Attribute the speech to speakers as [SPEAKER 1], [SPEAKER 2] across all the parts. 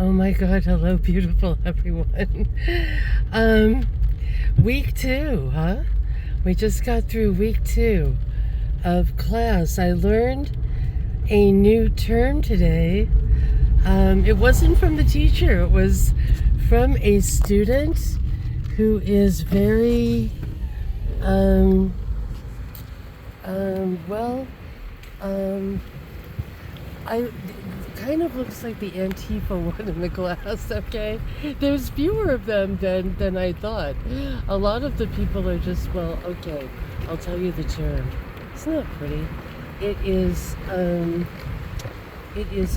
[SPEAKER 1] Oh my God, hello, beautiful everyone. Week 2, huh? We just got through week 2 of class. I learned a new term today. It wasn't from the teacher, it was from a student who is very, well, I kind of looks like the Antifa one in the class, okay? There's fewer of them than I thought. A lot of the people are just, well, okay, I'll tell you the term. It's not pretty. It is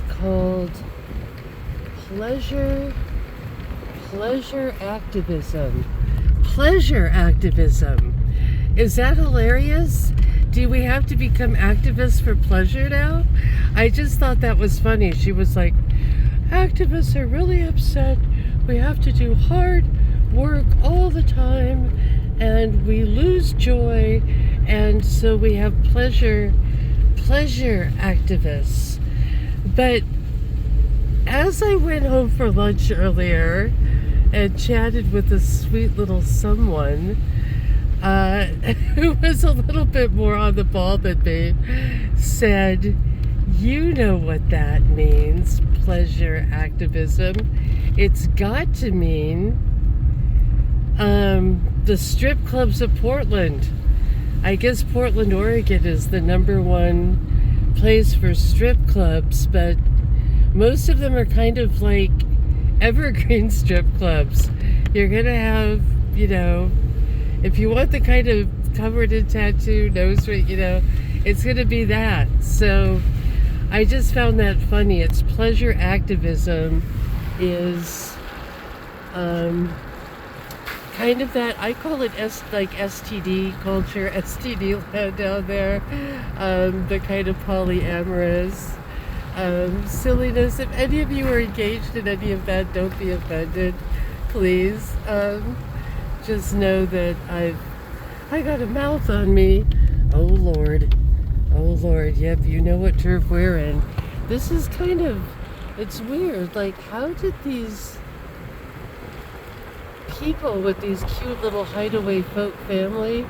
[SPEAKER 1] called pleasure activism. Pleasure activism. Is that hilarious? Do we have to become activists for pleasure now? I just thought that was funny. She was like, activists are really upset. We have to do hard work all the time and we lose joy, and so we have pleasure activists. But as I went home for lunch earlier and chatted with a sweet little someone who was a little bit more on the ball than me, said, you know what that means, pleasure activism. It's got to mean the strip clubs of Portland. I guess Portland, Oregon is the -- place for strip clubs, but most of them are kind of like Evergreen strip clubs. You're gonna have, if you want the kind of covered in tattoo, nose ring, it's gonna be that. So I just found that funny. It's pleasure activism is kind of that, I call it STD culture, STD land down there, the kind of polyamorous silliness. If any of you are engaged in any of that, don't be offended, please. Just know that I got a mouth on me. Oh Lord, yep, you know what turf we're in. This is it's weird, like how did these people with these cute little hideaway folk family,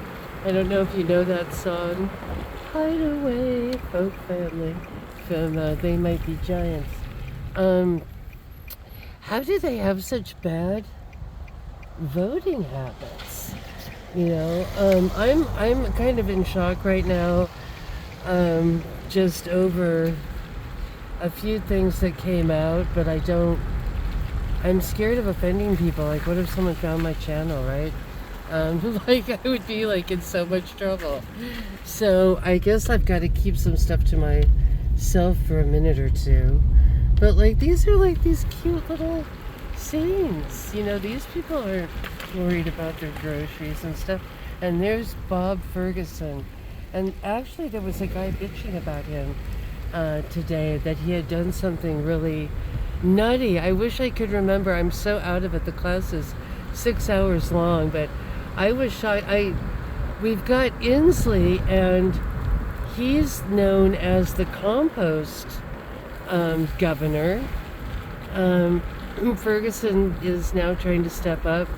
[SPEAKER 1] I don't know if you know that song, Hideaway Folk Family, from They Might Be Giants. How do they have such bad voting habits? I'm kind of in shock right now, just over a few things that came out, but I'm scared of offending people. Like, what if someone found my channel, right? I would be in so much trouble. So I guess I've got to keep some stuff to myself for a minute or two. But these are these cute little scenes. These people aren't worried about their groceries and stuff. And there's Bob Ferguson. And actually there was a guy bitching about him today, that he had done something really nutty. I wish I could remember. I'm so out of it. The class is 6 hours long, but I was shocked. We've got Inslee, and he's known as the compost governor. Ferguson is now trying to step up.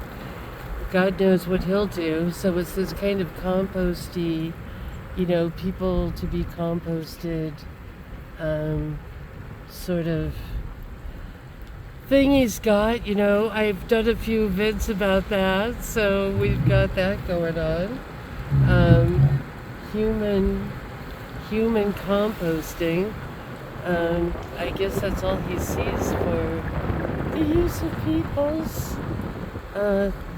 [SPEAKER 1] God knows what he'll do. So it's this kind of composty, people to be composted, sort of thing he's got. I've done a few vids about that, so we've got that going on. Human composting. I guess that's all he sees for the use of people's.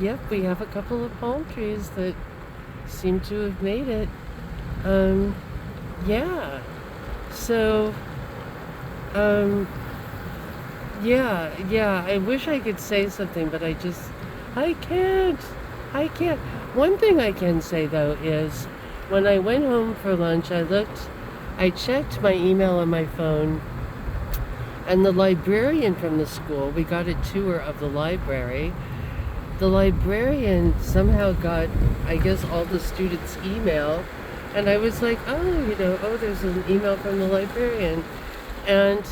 [SPEAKER 1] Yep, we have a couple of palm trees that seem to have made it. Yeah. So, yeah, I wish I could say something, but I can't. One thing I can say, though, is when I went home for lunch, I checked my email on my phone, and the librarian from the school, we got a tour of the library. The librarian somehow got, I guess, all the students' email, and I was like, there's an email from the librarian. And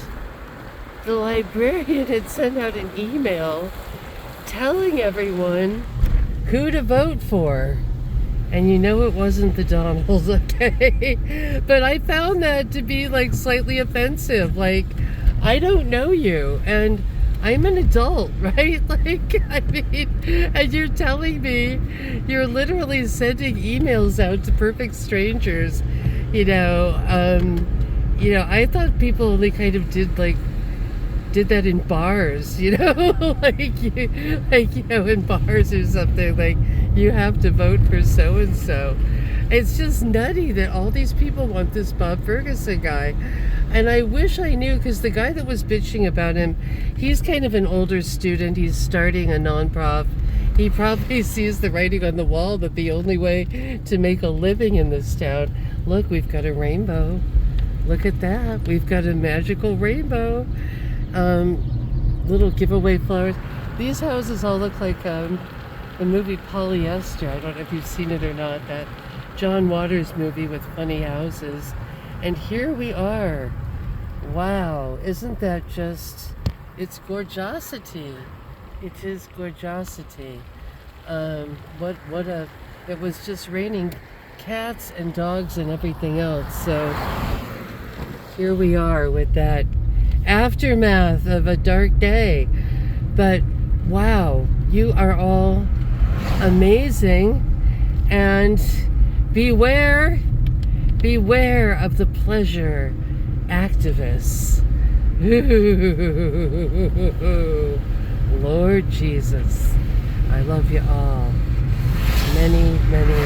[SPEAKER 1] the librarian had sent out an email telling everyone who to vote for. And you know it wasn't the Donalds, okay? But I found that to be like slightly offensive. Like, I don't know you, and I'm an adult, right? Like, I mean, and you're telling me you're literally sending emails out to perfect strangers, you know. I thought people only kind of did that in bars, you know, like in bars or something, like you have to vote for so and so. It's just nutty that all these people want this Bob Ferguson guy. And I wish I knew, because the guy that was bitching about him, he's kind of an older student. He's starting a non-prof. He probably sees the writing on the wall that the only way to make a living in this town. Look, we've got a rainbow. Look at that. We've got a magical rainbow. Little giveaway flowers. These houses all look like the movie Polyester. I don't know if you've seen it or not. That John Waters movie with funny houses. And here we are. Wow, isn't that just, it's gorgeosity. It is gorgeosity. It was just raining cats and dogs and everything else. So here we are with that aftermath of a dark day. But wow, you are all amazing, and beware of the pleasure activists. Lord Jesus, I love you all. Many, many,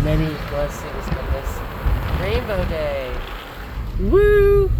[SPEAKER 1] many blessings on this Rainbow Day. Woo!